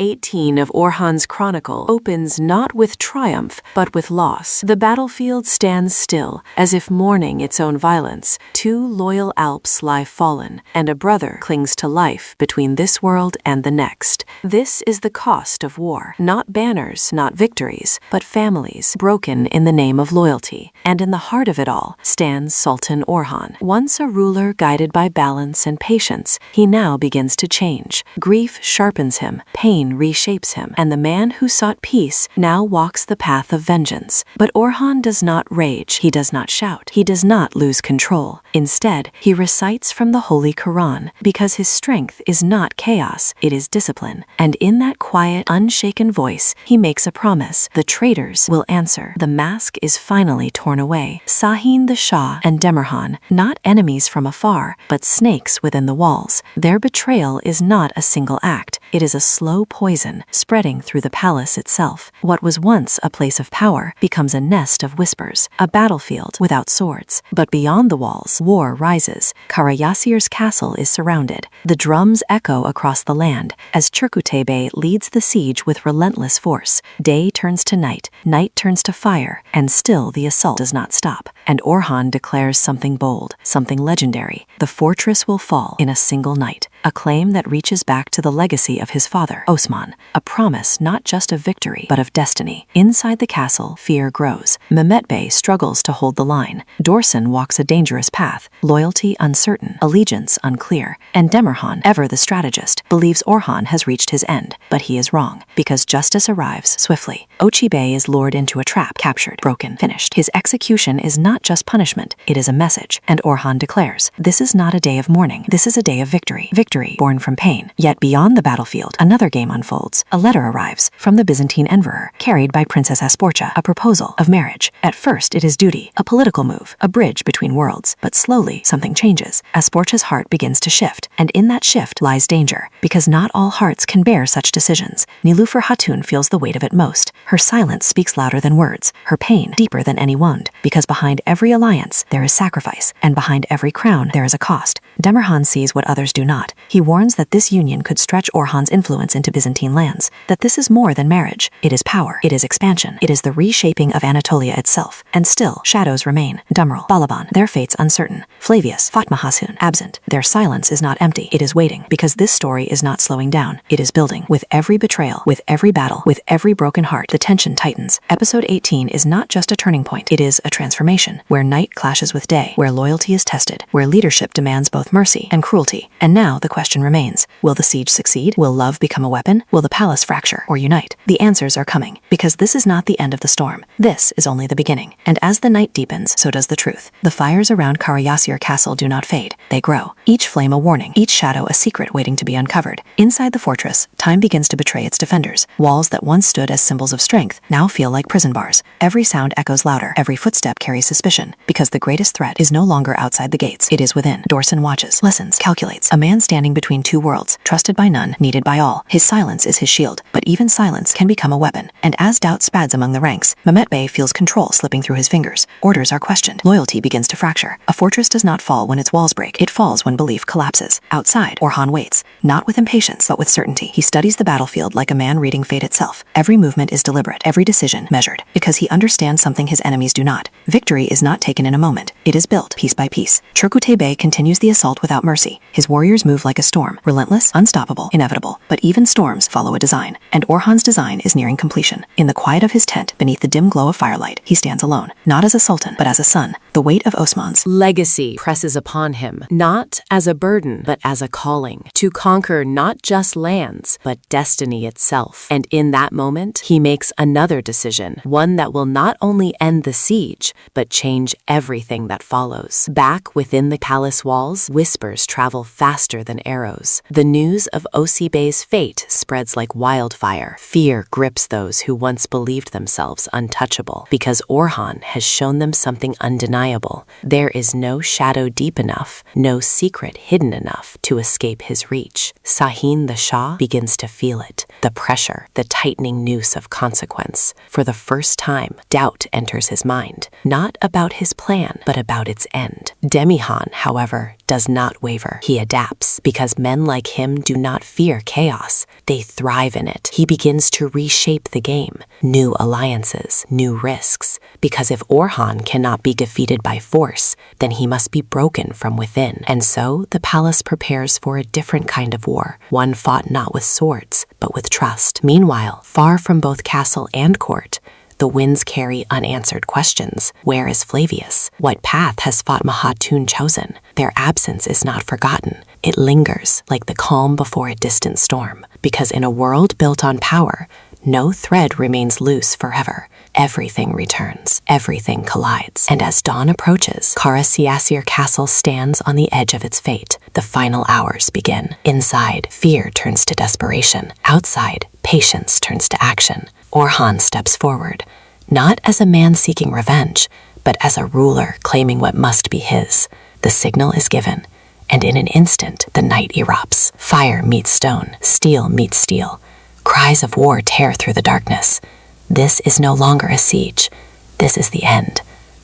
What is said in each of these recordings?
18 of Orhan's chronicle opens not with triumph, but with loss. The battlefield stands still, as if mourning its own violence. 2 loyal Alps lie fallen, and a brother clings to life between this world and the next. This is the cost of war. Not banners, not victories, but families broken in the name of loyalty. And in the heart of it all stands Sultan Orhan. Once a ruler guided by balance and patience, he now begins to change. Grief sharpens him, pain reshapes him, and the man who sought peace now walks the path of vengeance. But Orhan does not rage, he does not shout, he does not lose control. Instead, he recites from the Holy Quran, because his strength is not chaos, it is discipline. And in that quiet, unshaken voice, he makes a promise: the traitors will answer. The mask is finally torn away. Sahin the Shah and Demirhan, not enemies from afar, but snakes within the walls. Their betrayal is not a single act, it is a slow poison spreading through the palace itself. What was once a place of power becomes a nest of whispers, a battlefield without swords. But beyond the walls, war rises. Karayasir's castle is surrounded. The drums echo across the land as Turkute Bey leads the siege with relentless force. Day turns to night, night turns to fire, and still the assault does not stop. And Orhan declares something bold, something legendary. The fortress will fall in a single night, a claim that reaches back to the legacy of his father, Osman, a promise not just of victory, but of destiny. Inside the castle, fear grows. Mehmet Bey struggles to hold the line. Dorsen walks a dangerous path, loyalty uncertain, allegiance unclear. And Demirhan, ever the strategist, believes Orhan has reached his end. But he is wrong, because justice arrives swiftly. Ochi Bey is lured into a trap, captured, broken, finished. His execution is not just punishment, it is a message. And Orhan declares, this is not a day of mourning, this is a day of victory. Victory born from pain. Yet beyond the battlefield, another game unfolds. A letter arrives from the Byzantine emperor, carried by Princess Asporcha, a proposal of marriage. At first it is duty, a political move, a bridge between worlds. But slowly something changes. Asporcha's heart begins to shift, and in that shift lies danger, because not all hearts can bear such decisions. Nilüfer Hatun feels the weight of it most. Her silence speaks louder than words, her pain deeper than any wound, because behind every alliance there is sacrifice, and behind every crown there is a cost. Demirhan sees what others do not. He warns that this union could stretch Orhan's influence into Byzantine lands, that this is more than marriage. It is power, it is expansion, it is the reshaping of Anatolia itself. And still, shadows remain. Dumrul, Balaban, their fates uncertain. Flavius, Fatma Hasun, absent. Their silence is not empty, it is waiting, because this story is not slowing down, it is building. With every betrayal, with every battle, with every broken heart, the tension tightens. Episode 18 is not just a turning point, it is a transformation, where night clashes with day, where loyalty is tested, where leadership demands both mercy and cruelty. And now the question remains, will the siege succeed? Will love become a weapon? Will the palace fracture or unite? The answers are coming, because this is not the end of the storm. This is only the beginning. And as the night deepens, so does the truth. The fires around Karayasir Castle do not fade, they grow. Each flame a warning, each shadow a secret waiting to be uncovered. Inside the fortress, time begins to betray its defenders. Walls that once stood as symbols of strength now feel like prison bars. Every sound echoes louder, every footstep carries suspicion, because the greatest threat is no longer outside the gates, it is within. Dorsen watches, listens, calculates. A man standing between two worlds, trusted by none, needed by all. His silence is his shield, but even silence can become a weapon. And as doubt spads among the ranks, Mehmet Bey feels control slipping through his fingers. Orders are questioned. Loyalty begins to fracture. A fortress does not fall when its walls break. It falls when belief collapses. Outside, Orhan waits, not with impatience, but with certainty. He studies the battlefield like a man reading fate itself. Every movement is deliberate, every decision measured, because he understands something his enemies do not. Victory is not taken in a moment. It is built piece by piece. Turkute Bey continues the assault without mercy. His warriors move like a storm, relentless, unstoppable, inevitable. But even storms follow a design, and Orhan's design is nearing completion. In the quiet of his tent, beneath the dim glow of firelight, he stands alone, not as a sultan, but as a son. The weight of Osman's legacy presses upon him, not as a burden, but as a calling, to conquer not just lands, but destiny itself. And in that moment, he makes another decision, one that will not only end the siege, but change everything that follows. Back within the palace walls, whispers travel faster than arrows. The news of Osi Bey's fate spreads like wildfire. Fear grips those who once believed themselves untouchable, because Orhan has shown them something undeniable. There is no shadow deep enough, no secret hidden enough to escape his reach. Sahin the Shah begins to feel it, the pressure, the tightening noose of consequence. For the first time, doubt enters his mind, not about his plan, but about its end. Demihan, however, does not waver. He adapts because men like him do not fear chaos. They thrive in it. He begins to reshape the game. New alliances, new risks. Because if Orhan cannot be defeated by force, then he must be broken from within. And so the palace prepares for a different kind of war, one fought not with swords, but with trust. Meanwhile, far from both castle and court, the winds carry unanswered questions. Where is Flavius? What path has Fatma Hatun chosen? Their absence is not forgotten. It lingers like the calm before a distant storm. Because in a world built on power, no thread remains loose forever. Everything returns. Everything collides. And as dawn approaches, Kara Siyasir Castle stands on the edge of its fate. The final hours begin. Inside, fear turns to desperation. Outside, patience turns to action. Orhan steps forward, not as a man seeking revenge, but as a ruler claiming what must be his. The signal is given, and in an instant, the night erupts. Fire meets stone, steel meets steel. Cries of war tear through the darkness. This is no longer a siege. This is the end.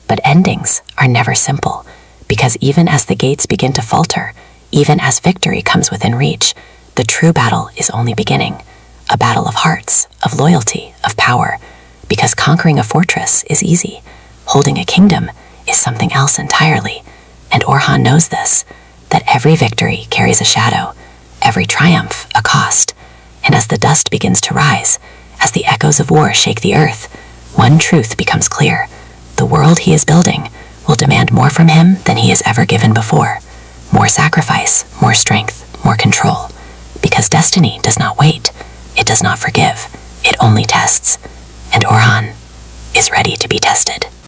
But endings are never simple, because even as the gates begin to falter, even as victory comes within reach, the true battle is only beginning. A battle of hearts, of loyalty, of power. Because conquering a fortress is easy. Holding a kingdom is something else entirely. And Orhan knows this, that every victory carries a shadow, every triumph a cost. And as the dust begins to rise, as the echoes of war shake the earth, one truth becomes clear. The world he is building will demand more from him than he has ever given before. More sacrifice, more strength, more control. Because destiny does not wait. It does not forgive. It only tests. And Orhan is ready to be tested.